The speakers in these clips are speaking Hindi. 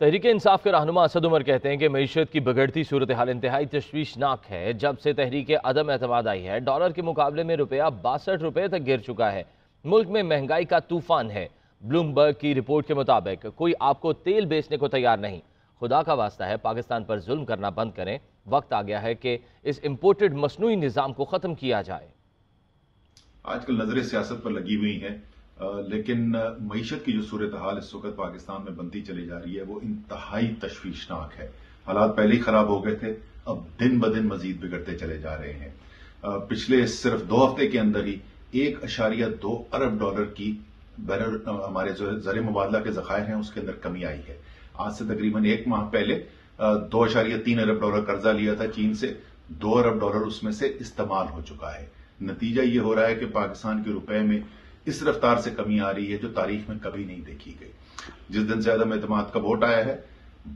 तहरीक इंसाफ के रहनुमा असद उमर कहते हैं कि मईशत की बिगड़ती सूरत हाल इंतहाई तशवीशनाक है। जब से तहरीक अदम एतमाद आई है, डॉलर के मुकाबले में रुपया 62 रुपये तक गिर चुका है। मुल्क में महंगाई का तूफान है। ब्लूमबर्ग की रिपोर्ट के मुताबिक कोई आपको तेल बेचने को तैयार नहीं। खुदा का वास्ता है, पाकिस्तान पर जुल्म करना बंद करें। वक्त आ गया है कि इस इम्पोर्टेड मसनूई निज़ाम को ख़त्म किया जाए। आजकल नजरें सियासत पर लगी हुई हैं, लेकिन मईशत की जो सूरत हाल इस वक्त पाकिस्तान में बनती चली जा रही है वो इंतहाई तशवीशनाक है। हालात पहले ही खराब हो गए थे, अब दिन ब दिन मजीद बिगड़ते चले जा रहे हैं। पिछले सिर्फ 2 हफ्ते के अंदर ही 1.2 अरब डॉलर की बैरल हमारे जो ज़र मुबादला के ज़खायर हैं उसके अंदर कमी आई है। आज से तकरीबन 1 माह पहले 2.3 अरब डॉलर कर्जा लिया था चीन से, 2 अरब डॉलर उसमें से इस्तेमाल हो चुका है। नतीजा ये हो रहा है कि पाकिस्तान के रुपए में इस रफ्तार से कमी आ रही है जो तारीख में कभी नहीं देखी गई। जिस दिन से अदम एतमाद का वोट आया है,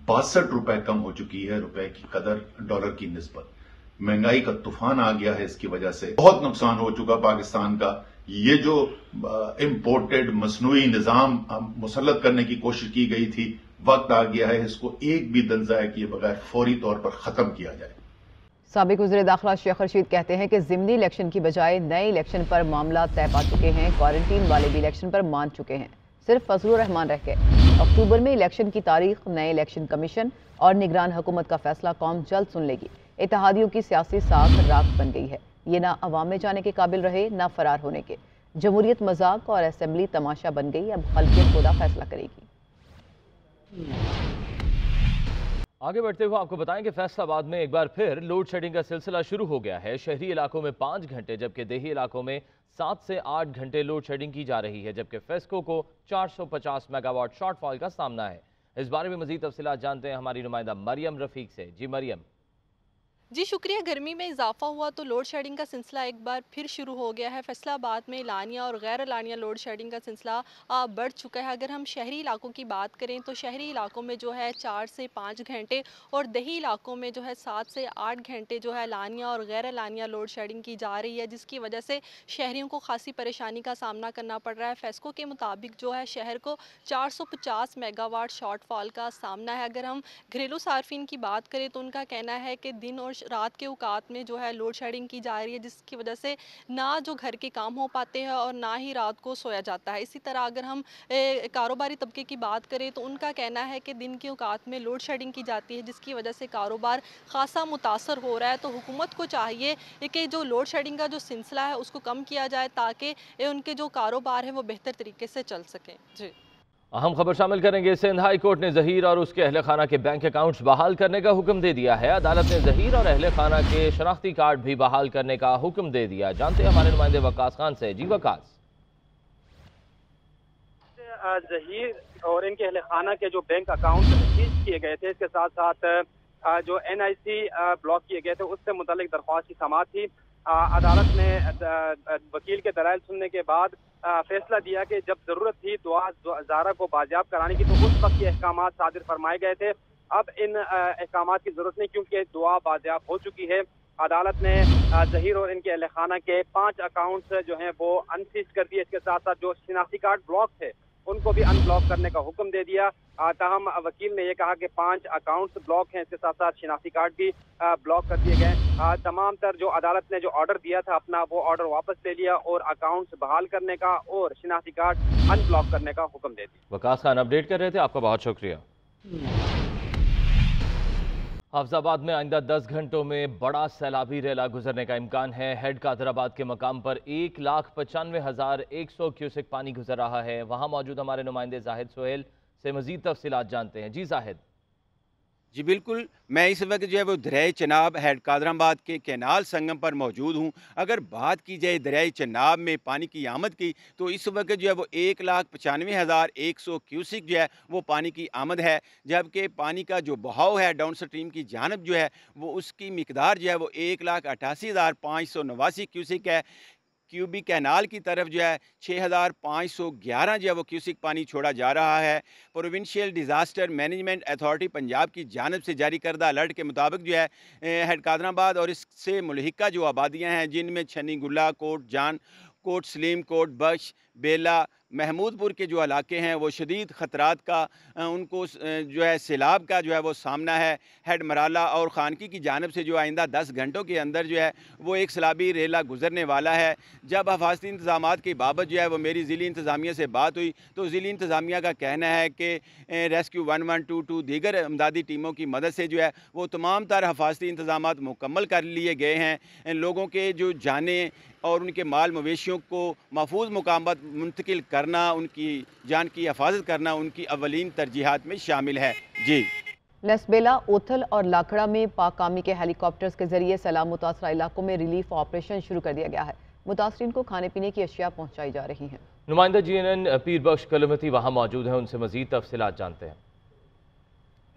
62 रुपए कम हो चुकी है रुपए की कदर डॉलर की निस्बत। महंगाई का तूफान आ गया है, इसकी वजह से बहुत नुकसान हो चुका पाकिस्तान का। ये जो इम्पोर्टेड मसनूई निजाम मुसल्लत करने की कोशिश की गई थी, वक्त आ गया है इसको एक भी दिन ज़ाया किए बगैर फौरी तौर पर खत्म किया जाए। साबिक वज़ीर दाखिला शेख रशीद कहते हैं कि ज़िमनी इलेक्शन की बजाय नए इलेक्शन पर मामला तय पा चुके हैं। क्वारंटीन वाले भी इलेक्शन पर मान चुके हैं, सिर्फ फजलुर रहमान रह गए। अक्टूबर में इलेक्शन की तारीख नए इलेक्शन कमीशन और निगरान हुकूमत का फैसला कौम जल्द सुन लेगी। इत्तेहादियों की सियासी साख राख बन गई है। ये ना अवाम में जाने के काबिल रहे, ना फरार होने के। जमहूरियत मजाक और असम्बली तमाशा बन गई। अब खल्कियत खुदा फैसला करेगी। आगे बढ़ते हुए आपको बताएं कि फैसलाबाद में एक बार फिर लोड शेडिंग का सिलसिला शुरू हो गया है। शहरी इलाकों में 5 घंटे जबकि देही इलाकों में 7 से 8 घंटे लोड शेडिंग की जा रही है, जबकि फेस्को को 450 मेगावाट शॉर्टफॉल का सामना है। इस बारे में मजीद तफसीलात जानते हैं हमारी नुमाइंदा मरियम रफीक से। जी मरियम। जी शुक्रिया। गर्मी में इजाफा हुआ तो लोड शेडिंग का सिलसिला एक बार फिर शुरू हो गया है। फैसलाबाद में लानिया और गैर लानिया लोड शेडिंग का सिलसिला बढ़ चुका है। अगर हम शहरी इलाकों की बात करें तो शहरी इलाकों में जो है 4 से 5 घंटे और दही इलाकों में जो है 7 से 8 घंटे जो है लानिया और गैर लानिया लोड शेडिंग की जा रही है, जिसकी वजह से शहरियों को खासी परेशानी का सामना करना पड़ रहा है। फेस्को के मुताबिक जो है शहर को 450 मेगावाट शॉर्टफॉल का सामना है। अगर हम घरेलू सार्फिन की बात करें तो उनका कहना है कि दिन और रात के औकात में जो है लोड शेडिंग की जा रही है, जिसकी वजह से ना जो घर के काम हो पाते हैं और ना ही रात को सोया जाता है। इसी तरह अगर हम कारोबारी तबके की बात करें तो उनका कहना है कि दिन के औकात में लोड शेडिंग की जाती है, जिसकी वजह से कारोबार खासा मुतासर हो रहा है। तो हुकूमत को चाहिए कि जो लोड शेडिंग का जो सिलसिला है उसको कम किया जाए ताकि उनके जो कारोबार है वो बेहतर तरीके से चल सकें। जी, अहम खबर शामिल करेंगे। सिंध हाई कोर्ट ने जहीर और उसके अहले खाना के बैंक अकाउंट्स बहाल करने का हुक्म दे दिया है। अदालत ने जहीर और अहले खाना के शनाख्ती कार्ड भी बहाल करने का हुक्म दे दिया। जानते हैं हमारे नुमाइंदे वकास खान से। जी वकास। जहीर और इनके अहले खाना के जो बैंक अकाउंट सीज किए गए थे, इसके साथ साथ जो NIC ब्लॉक किए गए थे, उससे मुतालिक दरख्वास्त की समाअत थी। अदालत ने वकील के दलाइल सुनने के बाद फैसला दिया कि जब जरूरत थी दुआ ज़ारा को बाजियाब कराने की तो उस वक्त ये अहकाम सादिर फरमाए गए थे। अब इन अहकाम की जरूरत नहीं, क्योंकि दुआ बाजियाब हो चुकी है। अदालत ने जहीर और इनके अहले खाना के 5 अकाउंट्स जो हैं वो अनसीज कर दिए। इसके साथ साथ जो शिनाख्ती कार्ड ब्लॉक थे उनको भी अनब्लॉक करने का हुक्म दे दिया। ताहम वकील ने यह कहा कि 5 अकाउंट्स ब्लॉक हैं, इसके साथ साथ शिनाख्ती कार्ड भी ब्लॉक कर दिए गए। तमाम तर जो अदालत ने जो ऑर्डर दिया था अपना, वो ऑर्डर वापस ले लिया और अकाउंट्स बहाल करने का और शिनाख्ती कार्ड अनब्लॉक करने का हुक्म दे दिया। वकास खान अपडेट कर रहे थे, आपका बहुत शुक्रिया। हाफिजाबाद में आइंदा 10 घंटों में बड़ा सैलाबी रेला गुजरने का इम्कान है। हेड कादराबाद के मकाम पर 1,95,100 क्यूसेक पानी गुजर रहा है। वहां मौजूद हमारे नुमाइंदे जाहिद सोहेल से मजीद तफसीलात जानते हैं। जी जाहिद। जी बिल्कुल, मैं इस वक्त जो है वो दरियाए चनाब हेड कादराबाद के कैनाल संगम पर मौजूद हूँ। अगर बात की जाए दरियाए चनाब में पानी की आमद की तो इस वक्त जो है वो 1,95,100 क्यूसिक जो है वो पानी की आमद है, जबकि पानी का जो बहाव है डाउन स्ट्रीम की जानब जो है वो उसकी मिकदार जो है वो 1,88,589 क्यूसिक है। क्यूबी कैनाल की तरफ जो है 6,511 जो है वो क्यूसिक पानी छोड़ा जा रहा है। Provincial disaster management authority Punjab की जानब से जारी करदा अलर्ट के मुताबिक जो है हेड कादराबाद और इससे मुल्हिका जो आबादियाँ हैं जिनमें छनी गुल्ला, कोट जान, कोट सलीम, कोट बख्श, बेला, महमूदपुर के जो इलाके हैं वो शदीद ख़तरात का उनको जो है सैलाब का जो है वो सामना है। हेड मराला और खानकी की जानिब से जो आइंदा 10 घंटों के अंदर जो है वो एक सैलाबी रेला गुजरने वाला है। जब हिफाजती इंतज़ामात की बाबत जो है वो मेरी ज़िली इंतज़ामिया से बात हुई तो ज़िली इंतज़ामिया का कहना है कि रेस्क्यू 1122 दीगर इमदादी टीमों की मदद से जो है वो तमाम तर हिफाजती इंतज़ामात मुकम्मल कर लिए गए हैं। लोगों के जो जाने और उनके माल मवेशियों को महफूज मुकाम पर मुंतकिल करना, उनकी जान की हिफाजत करना उनकी अवलीन तरजीहात में शामिल है। जी, लसबेला, ओथल और लाखड़ा में पाक आर्मी के हेलीकॉप्टर्स के जरिए सैलाब मुतासरा इलाकों में रिलीफ ऑपरेशन शुरू कर दिया गया है। मुतासरीन को खाने पीने की अशिया पहुंचाई जा रही हैं। नुमाइंदा GNN पीर बख्श कलमती वहाँ मौजूद हैं, उनसे मजीद तफसीलात जानते हैं।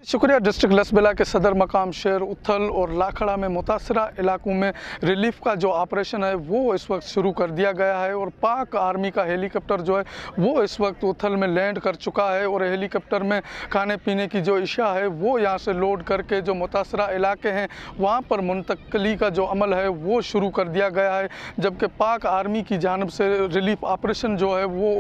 शुक्रिया। डिस्ट्रिक्ट लसबेला के सदर मकाम शहर उथल और लाखड़ा में मुतासरा इलाकों में रिलीफ का जो ऑपरेशन है वो इस वक्त शुरू कर दिया गया है और पाक आर्मी का हेलीकॉप्टर जो है वो इस वक्त उथल में लैंड कर चुका है और हेलीकॉप्टर में खाने पीने की जो इशा है वो यहाँ से लोड करके जो मुतासरा इलाके हैं वहाँ पर मुंतकली का जो अमल है वो शुरू कर दिया गया है। जबकि पाक आर्मी की जानिब से रिलीफ ऑपरेशन जो है वो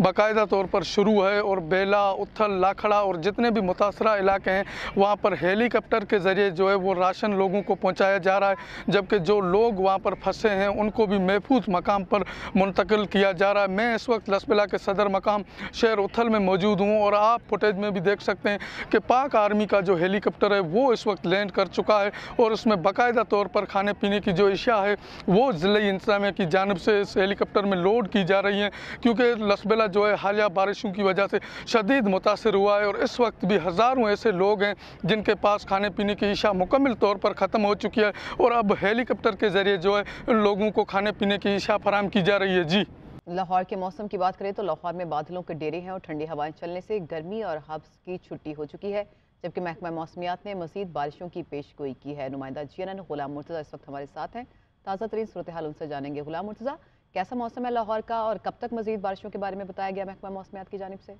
बाकायदा तौर पर शुरू है और बेला, उथल, लाखड़ा और जितने भी मुतासरा इलाके हैं वहाँ पर हेलीकॉप्टर के ज़रिए जो है वो राशन लोगों को पहुँचाया जा रहा है। जबकि जो लोग वहाँ पर फंसे हैं उनको भी महफूज मकाम पर मुंतकिल किया जा रहा है। मैं इस वक्त लसबेला के सदर मकाम शहर उथल में मौजूद हूँ और आप फुटेज में भी देख सकते हैं कि पाक आर्मी का जो हेलीकॉप्टर है वो इस वक्त लैंड कर चुका है और उसमें बाकायदा तौर पर खाने पीने की जो इशा है वो ज़िले इंतज़ामिया की जानिब से इस हेलीकॉप्टर में लोड की जा रही हैं, क्योंकि लसबेला जो है हालिया बारिशों की वजह से शदीद मुतासर हुआ है और इस वक्त भी हज़ारों ऐसे लोग हैं जिनके पास खाने पीने की इशा मुकम्मल तौर पर ख़त्म हो चुकी है और अब हेलीकॉप्टर के ज़रिए जो है लोगों को खाने पीने की इशा फराहम की जा रही है। जी, लाहौर के मौसम की बात करें तो लाहौर में बादलों के डेरे हैं और ठंडी हवाएं चलने से गर्मी और हब्स की छुट्टी हो चुकी है, जबकि महकमा मौसमियात ने मज़ीद बारिशों की पेशगोई की है। नुमाइंदा GNN गुलाम मुर्तज़ा इस वक्त हमारे साथ हैं। ताज़ा तरीन सूरत हाल उनसे जानेंगे। गुलाम मुर्तज़ा, कैसा मौसम है लाहौर का और कब तक मज़ीद बारिशों के बारे में बताया गया महकमा मौसमियात की जानिब से?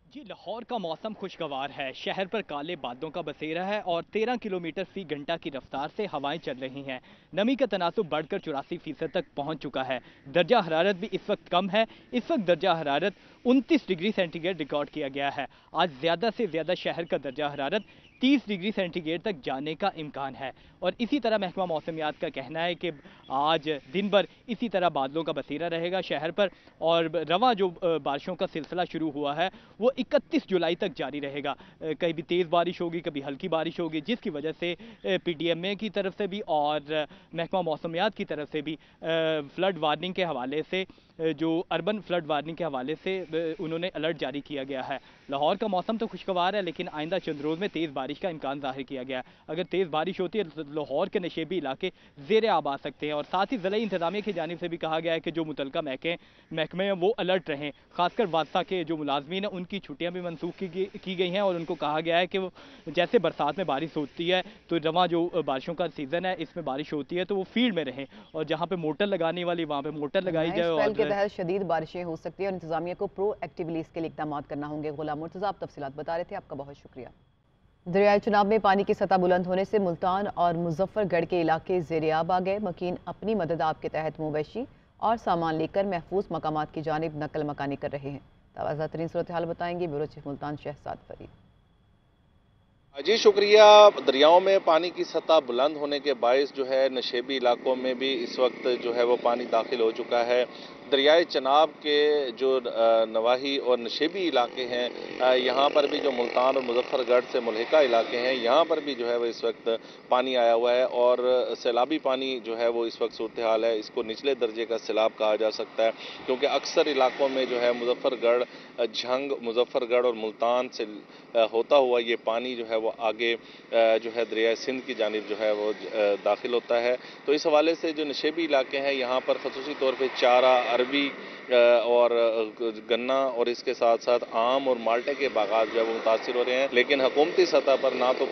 जी, लाहौर का मौसम खुशगवार है। शहर पर काले बादलों का बसेरा है और 13 किलोमीटर फी घंटा की रफ्तार से हवाएं चल रही हैं। नमी का तनासुब बढ़कर 84% तक पहुंच चुका है। दर्जा हरारत भी इस वक्त कम है। इस वक्त दर्जा हरारत 29 डिग्री सेंटीग्रेड रिकॉर्ड किया गया है। आज ज़्यादा से ज़्यादा शहर का दर्जा हरारत 30 डिग्री सेंटीग्रेड तक जाने का इम्कान है और इसी तरह महकमा मौसमियात का कहना है कि आज दिन भर इसी तरह बादलों का बसेरा रहेगा शहर पर और रवां जो बारिशों का सिलसिला शुरू हुआ है वो 31 जुलाई तक जारी रहेगा। कहीं भी तेज़ बारिश होगी, कभी हल्की बारिश होगी, जिसकी वजह से PDMA की तरफ से भी और महकमा मौसमियात की तरफ से भी फ्लड वार्निंग के हवाले से जो अर्बन फ्लड वार्निंग के हवाले से उन्होंने अलर्ट जारी किया गया है। लाहौर का मौसम तो खुशगवार है लेकिन आइंदा चंद रोज़ में तेज़ बारिश का इम्कान ज़ाहिर किया गया है। अगर तेज़ बारिश होती है तो लाहौर के नशेबी इलाके ज़ेर आब आ सकते हैं और साथ ही ज़िला इंतज़ामिया की जानिब से भी कहा गया है कि जो मुतलका महकमे हैं वो अलर्ट रहें। खासकर वास्ता के जो मुलाजमीन हैं उनकी छुट्टियाँ भी मनसूख की गई हैं और उनको कहा गया है कि वो जैसे बरसात में बारिश होती है तो रवां जो बारिशों का सीज़न है इसमें बारिश होती है तो वो फील्ड में रहें और जहाँ पर मोटर लगाने वाली वहाँ पर मोटर लगाई जाए। और के तहत शदीद बारिशें हो सकती है और इंतजामिया को प्रोएक्टिवली इसके लिए इक़दाम करना होंगे। गुलाम मुर्तज़ा, आप तफसीलात बता रहे थे, आपका बहुत शुक्रिया। दरियाए चनाब में पानी की सतह बुलंद होने से मुल्तान और मुजफ्फरगढ़ के इलाके ज़ेर-ए-आब आ गए। मकीन अपनी मदद आप के तहत मवेशी और सामान लेकर महफूज मकामात की जानिब नकल मकानी कर रहे हैं। ताज़ा तरीन सूरत हाल बताएंगे ब्यूरो चीफ मुल्तान शहजाद फरीद। जी शुक्रिया। दरियाओं में पानी की सतह बुलंद होने के बायस जो है नशेबी इलाकों में भी इस वक्त जो है वो पानी दाखिल हो चुका है। दरियाए चनाब के जो नवाही और नशेबी इलाके हैं यहाँ पर भी जो मुल्तान और मुजफ्फरगढ़ से मुल्हिका इलाके हैं यहाँ पर भी जो है वो इस वक्त पानी आया हुआ है और सैलाबी पानी जो है वो इस वक्त सूरत हाल है। इसको निचले दर्जे का सैलाब कहा जा सकता है क्योंकि अक्सर इलाकों में जो है मुजफ्फरगढ़, झंग, मुजफ्फरगढ़ और मुल्तान से होता हुआ ये पानी जो है वो आगे जो है दरियाए सिंध की जानिब जो है वो दाखिल होता है। तो इस हवाले से जो नशेबी इलाके हैं यहाँ पर खसूसी तौर पर चारा, अरबी और गन्ना और इसके साथ साथ आम और माल्टे के बागात जो है वो मुतासिर हो रहे हैं। लेकिन हुकूमती सतह पर ना तो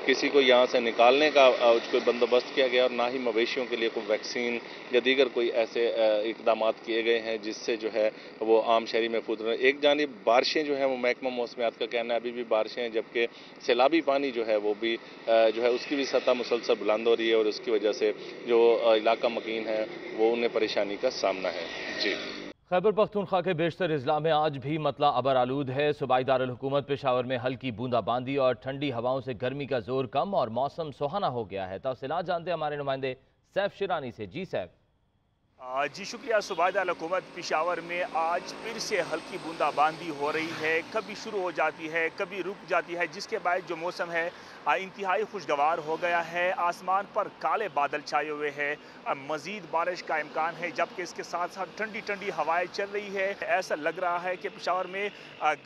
किसी को यहाँ से निकालने का कोई बंदोबस्त किया गया और ना ही मवेशियों के लिए कोई वैक्सीन या दीगर कोई ऐसे इकदाम किए गए हैं जिससे जो है वो आम शहरी महफूज रहे। एक जानिब बारिशें जो है वो महकमा मौसमियात का कहना है अभी भी बारिशें हैं, जबकि सैलाबी पानी जो है वो भी जो है उसकी भी सतह मुसलसल बुलंद हो रही है और उसकी वजह से जो इलाका मकीन है वो उन्हें परेशानी का सामना है। जी। खैबर पख्तूनख्वा के बेशतर अजला में आज भी मतला अबर आलूद है। सूबाई दारुल हुकूमत पेशावर में हल्की बूंदाबांदी और ठंडी हवाओं से गर्मी का जोर कम और मौसम सुहाना हो गया है। तफसीलात जानते हैं हमारे नुमाइंदे सैफ शिरानी से। जी सैफ। जी शुक्रिया। सूबाई दारुल हुकूमत पेशावर में आज फिर से हल्की बूंदाबांदी हो रही है, कभी शुरू हो जाती है कभी रुक जाती है, जिसके बाद जो मौसम है इंतहाई खुशगवार हो गया है। आसमान पर काले बादल छाए हुए हैं, मजीद बारिश का इम्कान है, जबकि इसके साथ साथ ठंडी ठंडी हवाएं चल रही है। ऐसा लग रहा है कि पेशावर में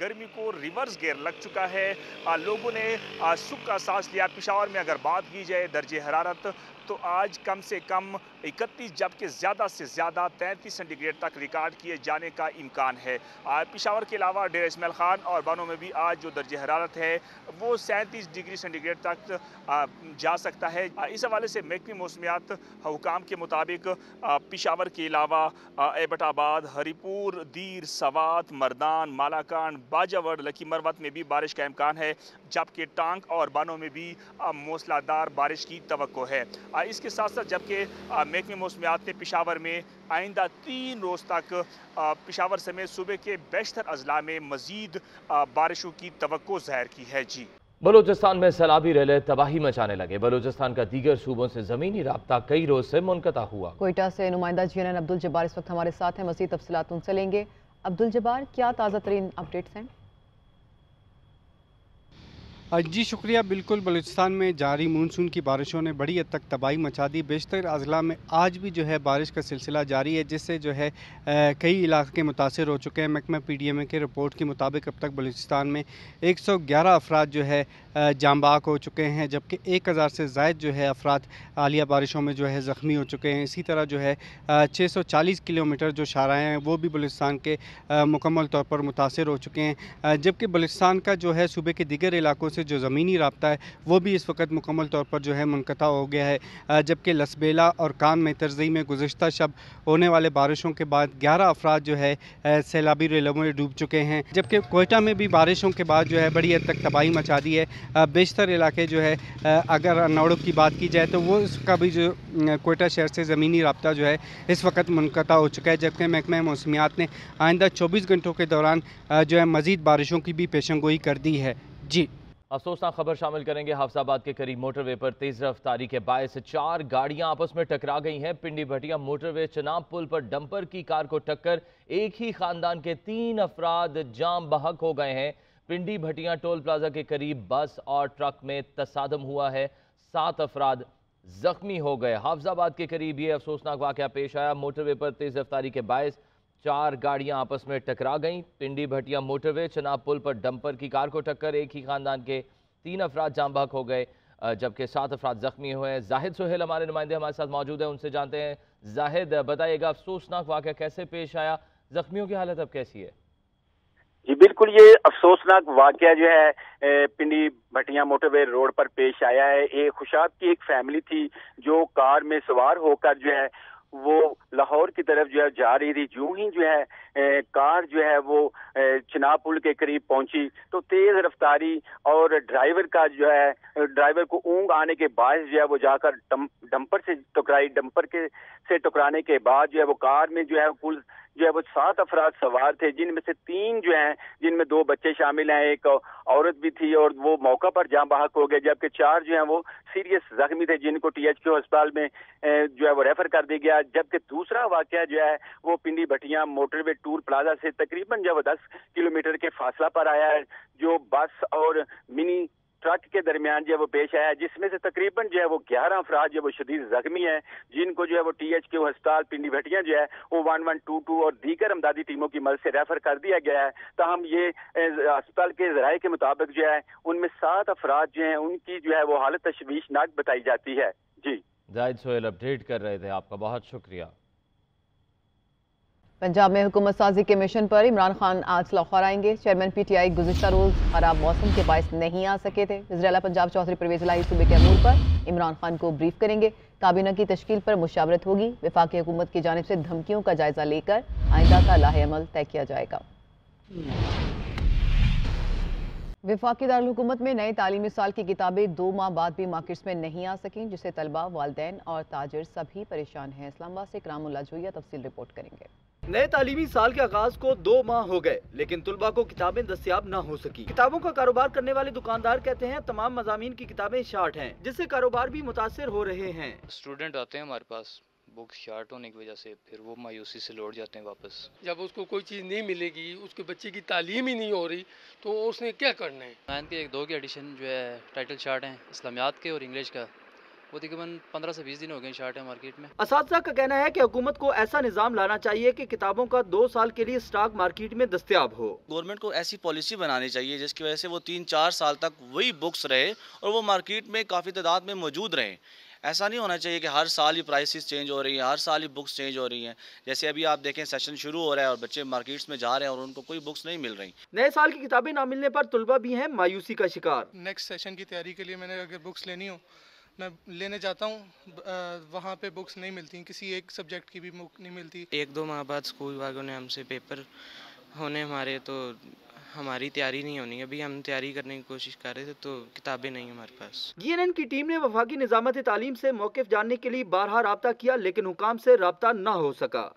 गर्मी को रिवर्स गियर लग चुका है। लोगों ने सुख का सांस लिया। पेशावर में अगर बात की जाए दर्जे हरारत तो आज कम से कम 31 जबकि ज़्यादा से ज़्यादा 33 सेंटीग्रेड तक रिकॉर्ड किए जाने का इम्कान है। पेशावर के अलावा डेरा इस्माइल खान और बानो में भी आज जो दर्जे हरारत है वो 37 डिग्री सेंटीग्रेड तक जा सकता है। इस हवाले से महकमे मौसमियात हुकाम के मुताबिक पेशावर के अलावा एबटाबाद, हरीपुर, दीर, सवात, मर्दान, मालाकान, बाजावर, लकी मरवत में भी बारिश का इम्कान है, जबकि टांग और बानो में भी मूसलाधार बारिश की तवक्को है। इसके साथ साथ जबकि महकमे मौसमियात ने पेशावर में आइंदा 3 रोज़ तक पेशावर समेत सूबे के बेशतर अजला में मजीद बारिशों की तवक्को ज़ाहिर की है। जी। बलूचिस्तान में सैलाबी रेले तबाही मचाने लगे। बलूचिस्तान का दीगर सूबों से ज़मीनी राब्ता कई रोज से मुनक़ता हुआ। कोयटा से नुमाइंदा GNN अब्दुल जब्बार इस वक्त हमारे साथ हैं, मज़ीद तफसीलात उनसे लेंगे। अब्दुल जब्बार, क्या ताज़ा तरीन अपडेट्स हैं? जी शुक्रिया। बिल्कुल, बलूचिस्तान में जारी मानसून की बारिशों ने बड़ी हद तक तबाही मचा दी। बेशतर अजला में आज भी जो है बारिश का सिलसिला जारी है, जिससे जो है कई इलाके मुतासर हो चुके हैं। महकमा PDMA के रिपोर्ट के मुताबिक अब तक बलूचिस्तान में 111 अफराद जो है जामबाग हो चुके हैं, जबकि 1000 से ज़ायद जो है अफराद हालिया बारिशों में जो है ज़ख्मी हो चुके हैं। इसी तरह जो है 640 किलोमीटर जो शाहराएँ हैं वो भी बलूचिस्तान के मुकम्मल तौर पर मुतासर हो चुके हैं, जबकि बलूचिस्तान का जो है सूबे के दीगर इलाकों से जो ज़मीनी राब्ता है वो भी इस वक्त मुकम्मल तौर पर जो है मुनक़ता हो गया है, जबकि लसबेला और कान में तरज़ई में गुज़श्ता शब होने वाले बारिशों के बाद 11 अफराद जो है सैलाबी रेलों में डूब चुके हैं, जबकि कोयटा में भी बारिशों के बाद जो है बड़ी हद तक तबाही मचा दी है। बेशतर इलाके जो है अगर नौड़ब की बात की जाए तो वो इसका भी जो कोयटा शहर से ज़मीनी राब्ता जो है इस वक्त मुनक़ता हो चुका है, जबकि महकमा मौसमियात ने आइंदा 24 घंटों के दौरान जो है मज़ीद बारिशों की भी पेशंगोई कर दी है। जी। अफसोसनाक खबर शामिल करेंगे। हाफजाबाद के करीब मोटरवे पर तेज रफ्तारी के बायस 4 गाड़ियां आपस में टकरा गई हैं। पिंडी भटिया मोटरवे चनाब पुल पर डंपर की कार को टक्कर एक ही खानदान के 3 अफराद जाम बहक हो गए हैं। पिंडी भटिया टोल प्लाजा के करीब बस और ट्रक में तसादम हुआ है, 7 अफराद जख्मी हो गए। हाफजाबाद के करीब ये अफसोसनाक वाकया पेश आया। मोटरवे पर तेज रफ्तारी के बायस 4 गाड़ियां आपस में टकरा गईं। पिंडी भटिया मोटरवे चनाब पुल पर डंपर की कार को टक्कर एक ही खानदान के 3 अफराद जाम बहक हो गए, जबकि 7 अफराद जख्मी हुए हैं। जाहिद सुहेल हमारे नुमाइंदे हमारे साथ मौजूद हैं, उनसे जानते हैं। जाहिद, बताइएगा अफसोसनाक वाकया कैसे पेश आया, जख्मियों की हालत अब कैसी है? जी बिल्कुल, ये अफसोसनाक वाकया जो है पिंडी भटिया मोटरवे रोड पर पेश आया है। एक खुशाब की एक फैमिली थी जो कार में सवार होकर जो है वो लाहौर की तरफ जो है जा रही थी। यूं ही जो है कार जो है वो चिनाब पुल के करीब पहुंची तो तेज रफ्तारी और ड्राइवर का जो है ड्राइवर को ऊंग आने के बाद जो है वो जाकर डंपर से टकराई। डंपर के से टकराने के बाद जो है वो कार में जो है कुल जो है वो 7 अफराद सवार थे, जिनमें से 3 जो हैं जिनमें 2 बच्चे शामिल हैं, एक औरत भी थी और वो मौका पर जाम बहक हो गए, जबकि 4 जो हैं वो सीरियस जख्मी थे जिनको THQ अस्पताल में जो है वो रेफर कर दिया गया। जबकि दूसरा वाकया जो है वो पिंडी भटिया मोटरवे टूर प्लाजा से तकरीबन जो है 10 किलोमीटर के फासला पर आया है, जो बस और मिनी ट्रक के दरमियान जो है वो पेश आया है, जिसमें से तकरीबन जो है वो 11 अफराद जो है वो शदीद जख्मी हैं, जिनको जो है वो THQ अस्पताल पिंडी भटिया जो है वो 1122 और दीगर अमदादी टीमों की मदद से रेफर कर दिया गया है। ताहम ये अस्पताल के ज़राए के मुताबिक जो है उनमें 7 अफराद जो है उनकी जो है वो हालत तशवीशनाक बताई जाती है। जी, जाहिद सोहेल अपडेट कर रहे थे, आपका बहुत शुक्रिया। पंजाब में हुकूमत साजी के मिशन पर इमरान खान आज लाहौर आएंगे। चेयरमैन पीटीआई गुज़िश्ता रोज खराब मौसम के बायस नहीं आ सके थे। वज़ीर-ए-आला पंजाब चौधरी परवेज़ इलाही सूबे के अमूर पर इमरान खान को ब्रीफ करेंगे। काबीना की तश्कील पर मुशावरत होगी। वफाकी हुकूमत की जानिब से धमकियों का जायजा लेकर आइंदा का लाहे-अमल तय किया जाएगा। वफाकी दारुल हुकूमत में नए तालीमी साल की किताबें 2 माह बाद भी मार्केट्स में नहीं आ सकें, जिससे तलबा, वालिदैन और ताजिर सभी परेशान हैं। इस्लामाबाद से इकरामुल्लाह जोया तफसील रिपोर्ट करेंगे। नए तालीमी साल के आगाज को 2 माह हो गए, लेकिन तुलबा को किताबें दस्तयाब न हो सकी। किताबों का कारोबार करने वाले दुकानदार कहते हैं तमाम मज़ामीन की किताबें शार्ट हैं, जिससे कारोबार भी मुतासिर हो रहे हैं। स्टूडेंट आते हैं हमारे पास, बुक्स शार्ट होने की वजह से फिर वो मायूसी से लौट जाते हैं वापस। जब उसको कोई चीज़ नहीं मिलेगी, उसके बच्चे की तालीम ही नहीं हो रही, तो उसने क्या करना है। 9th के 1-2 के एडिशन जो है टाइटल शार्ट हैं, इस्लामियात के और इंग्लिश का, वो तकरीबन 15 से 20 दिन हो गए शार्ट है मार्केट में। असातिज़ा का कहना है कि हुकूमत को ऐसा निज़ाम लाना चाहिए कि किताबों का 2 साल के लिए स्टॉक मार्केट में दस्तयाब हो। गवर्नमेंट को ऐसी पॉलिसी बनानी चाहिए जिसकी वजह से वो 3-4 साल तक वही बुक्स रहे और वो मार्केट में काफ़ी तादाद में मौजूद रहें। ऐसा नहीं होना चाहिए कि हर साल ही प्राइसेस चेंज हो रही हैं, हर साल ही बुक्स चेंज हो रही हैं। जैसे अभी आप देखें सेशन शुरू हो रहा है और बच्चे मार्केट्स में जा रहे हैं और उनको कोई बुक्स नहीं मिल रही। नए साल की किताबें ना मिलने पर तुलबा भी हैं मायूसी का शिकार। नेक्स्ट सेशन की तैयारी के लिए मैंने अगर बुक्स लेनी हो, मैं लेने जाता हूँ, वहाँ पे बुक्स नहीं मिलती, किसी एक सब्जेक्ट की भी बुक नहीं मिलती। 1-2 माह बाद स्कूल वालों ने हमसे पेपर होने हमारे, तो हमारी तैयारी नहीं होनी। अभी हम तैयारी करने की कोशिश कर रहे थे तो किताबें नहीं हमारे पास। GNN की टीम ने वफाकी निज़ामत तालीम से मौक़िफ़ जानने के लिए बारहा राब्ता किया, लेकिन हुकाम से राब्ता न हो सका।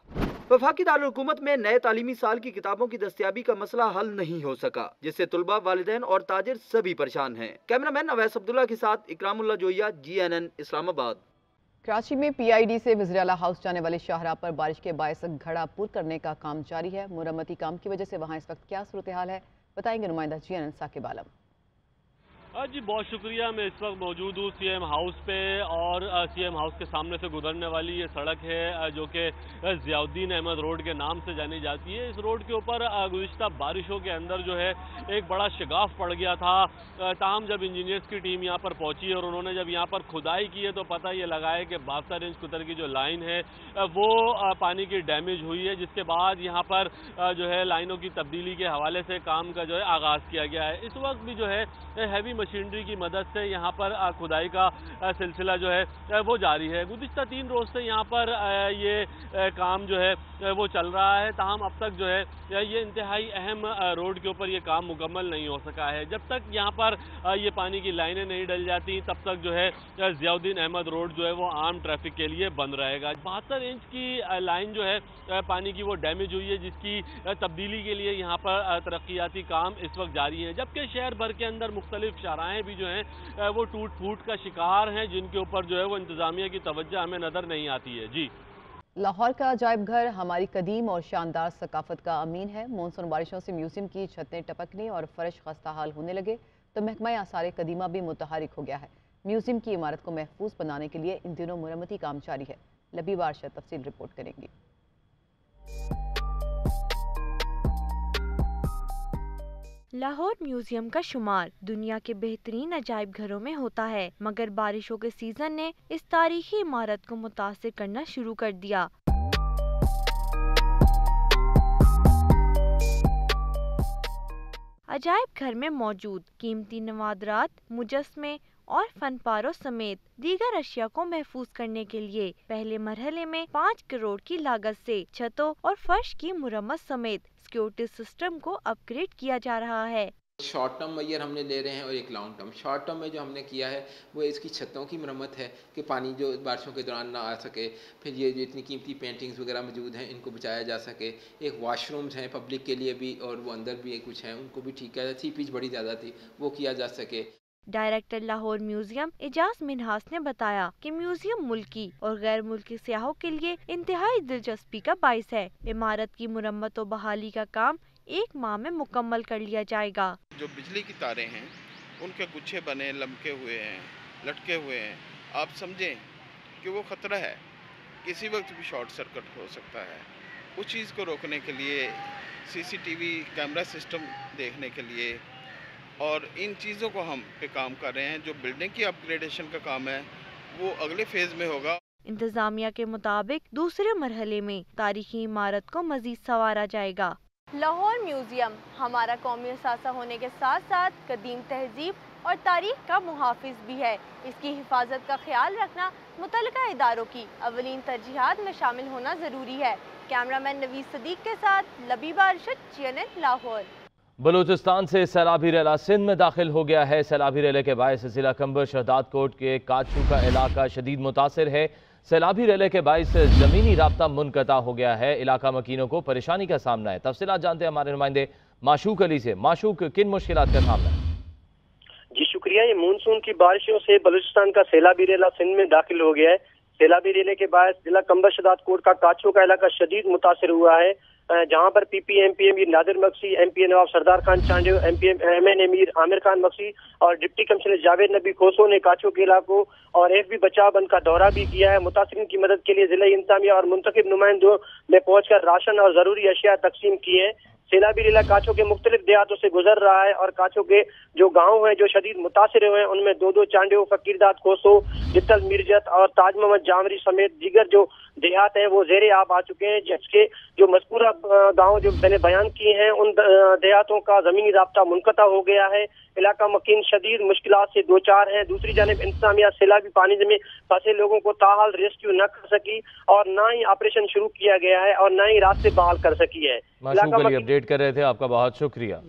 वफाकी दारुल हुकूमत में नए तालीमी साल की किताबों की दस्तयाबी का मसला हल नहीं हो सका, जिससे तुलबा, वालिदैन और ताजिर सभी परेशान हैं। कैमरामैन अवैस अब्दुल्ला के साथ इकरामुल्लाह जोया, GNN इस्लामाबाद। कराची में PID से वज़ीर-ए-आला हाउस जाने वाले शाहराह पर बारिश के बायस घड़ा पुर करने का काम जारी है। मुरम्मती काम की वजह से वहाँ इस वक्त क्या सूरत हाल है, बताएंगे नुमाइंदा GNN साकिब आलम। जी बहुत शुक्रिया। मैं इस वक्त मौजूद हूँ CM हाउस पे और CM हाउस के सामने से गुजरने वाली ये सड़क है जो कि ज़ियाउद्दीन अहमद रोड के नाम से जानी जाती है। इस रोड के ऊपर गुज़िश्ता बारिशों के अंदर जो है एक बड़ा शिगाफ पड़ गया था। ताहम जब इंजीनियर्स की टीम यहाँ पर पहुँची और उन्होंने जब यहाँ पर खुदाई की है तो पता ये लगा है कि 72 इंच कुतर की जो लाइन है वो पानी की डैमेज हुई है, जिसके बाद यहाँ पर जो है लाइनों की तब्दीली के हवाले से काम का जो है आगाज़ किया गया है। इस वक्त भी जो है हैवी मशीनरी की मदद से यहाँ पर खुदाई का सिलसिला जो है वो जारी है। गुज़िश्ता 3 रोज़ से यहाँ पर ये काम जो है वो चल रहा है। ताहम अब तक जो है ये इंतहाई अहम रोड के ऊपर ये काम मुकम्मल नहीं हो सका है। जब तक यहाँ पर ये पानी की लाइनें नहीं डल जाती तब तक जो है ज़ियाउद्दीन अहमद रोड जो है वो आम ट्रैफिक के लिए बंद रहेगा। 72 इंच की लाइन जो है पानी की वो डैमेज हुई है, जिसकी तब्दीली के लिए यहाँ पर तरक्याती काम इस वक्त जारी है। जबकि शहर भर के अंदर मुख्तलिफ शाहराहें भी जो हैं वो टूट फूट का शिकार हैं, जिनके ऊपर जो है वो इंतज़ामिया की तवज्जो हमें नज़र नहीं आती है। जी, लाहौर का अजायब घर हमारी कदीम और शानदार सकाफत का अमीन है। मानसून बारिशों से म्यूजियम की छतें टपकने और फर्श खस्ता हाल होने लगे तो महकमा आसार कदीमा भी मुतहरिक हो गया है। म्यूजियम की इमारत को महफूज बनाने के लिए इन दिनों मुरम्मती काम जारी है। लबीब अरशद तफसील रिपोर्ट करेंगी। लाहौर म्यूजियम का शुमार दुनिया के बेहतरीन अजायब घरों में होता है, मगर बारिशों के सीजन ने इस तारीखी इमारत को मुतासिर करना शुरू कर दिया। अजायब घर में मौजूद कीमती नवादरात, मुजस्मे और फनपारों समेत दीगर अशिया को महफूज करने के लिए पहले मरहले में 5 करोड़ की लागत से छतों और फर्श की मुरम्मत समेत सिक्योरिटी सिस्टम को अपग्रेड किया जा रहा है। शॉर्ट टर्म मैयर हमने ले रहे हैं और एक लॉन्ग टर्म। शॉर्ट टर्म में जो हमने किया है वो इसकी छतों की मरम्मत है कि पानी जो बारिशों के दौरान ना आ सके, फिर ये जो इतनी कीमती पेंटिंग्स वगैरह मौजूद हैं इनको बचाया जा सके। एक वाशरूम्स हैं पब्लिक के लिए भी और वो अंदर भी कुछ हैं उनको भी ठीक है, सीपेज बड़ी ज़्यादा थी वो किया जा सके। डायरेक्टर लाहौर म्यूजियम एजाज मिन्हास ने बताया कि म्यूजियम मुल्की और गैर मुल्की सियाहों के लिए इंतहाई दिलचस्पी का बाइस है। इमारत की मुरम्मत और बहाली का काम 1 माह में मुकम्मल कर लिया जाएगा। जो बिजली की तारें हैं उनके गुच्छे बने लमके हुए हैं, लटके हुए हैं। आप समझें कि वो खतरा है, किसी वक्त भी शॉर्ट सर्किट हो सकता है। उस चीज़ को रोकने के लिए CCTV कैमरा सिस्टम देखने के लिए और इन चीज़ों को हम पे काम कर रहे हैं। जो बिल्डिंग की अपग्रेडेशन का काम है वो अगले फेज़ में होगा। इंतजामिया के मुताबिक दूसरे मरहले में तारीखी इमारत को मजीद संवारा जाएगा। लाहौर म्यूजियम हमारा कौमी असासा होने के साथ साथ कदीम तहजीब और तारीख का मुहाफिज भी है। इसकी हिफाजत का ख्याल रखना मुतल्लिका इदारों की अवलीन तरजीहात में शामिल होना ज़रूरी है। कैमरामैन नवीद सदीक के साथ लबीबा अरशद, CNN लाहौर। बलूचिस्तान से सैलाबी रेला सिंध में दाखिल हो गया है। सैलाबी रेले के बायस जिला कंबर शहदाद कोट के काचू का इलाका शदीद मुतासिर है। सैलाबी रेले के बायस जमीनी राब्ता मुनक़ता हो गया है। इलाका मकीनों को परेशानी का सामना है। तफसीलात जानते हैं हमारे नुमाइंदे माशूक अली से। माशूक, किन मुश्किलात का सामना है? जी शुक्रिया। ये मानसून की बारिशों से बलूचिस्तान का सैलाबी रेला सिंध में दाखिल हो गया है। सैलाबी रेले के बायस जिला कंबर शहदाद कोट का काचू का इलाका शदीद मुतासिर हुआ है, जहां पर PP MP अमीर नादिर मक्सी, MP नवाब सरदार खान चांडियो, MP MN अमीर आमिर खान मक्सी और डिप्टी कमिश्नर जावेद नबी खोसो ने काचू के इलाकों और FB बचाव बंद का दौरा भी किया है। मुतासिरीन की मदद के लिए जिला इंतजामिया और मुंतखब नुमाइंदों ने पहुंचकर राशन और जरूरी अशिया तकसीम किए हैं। सैलाबी रेला काचो के मुख्तलिफ देहातों से गुजर रहा है और काचो के जो गांव हैं जो शदीद मुतासिर हुए हैं उनमें 2-2 चांडियो, फकीरदाद, खोसो, जितल, मिर्जत और ताज मोहम्मद जामरी समेत दीगर जो देहात हैं वो जेरे आब आ चुके हैं, जिसके जो मज़कूरा गांव जो मैंने बयान किए हैं उन देहातों का ज़मीनी राब्ता मुनक़ता हो गया है। इलाका मकीन शदीद मुश्किलात से दो चार हैं। दूसरी जानिब इंतजामिया सैलाबी पानी में फंसे लोगों को ताहाल रेस्क्यू न कर सकी और न ही ऑपरेशन शुरू किया गया है और न ही रास्ते बहाल कर सकी है। माशूक अली अपडेट कर रहे थे, आपका बहुत शुक्रिया।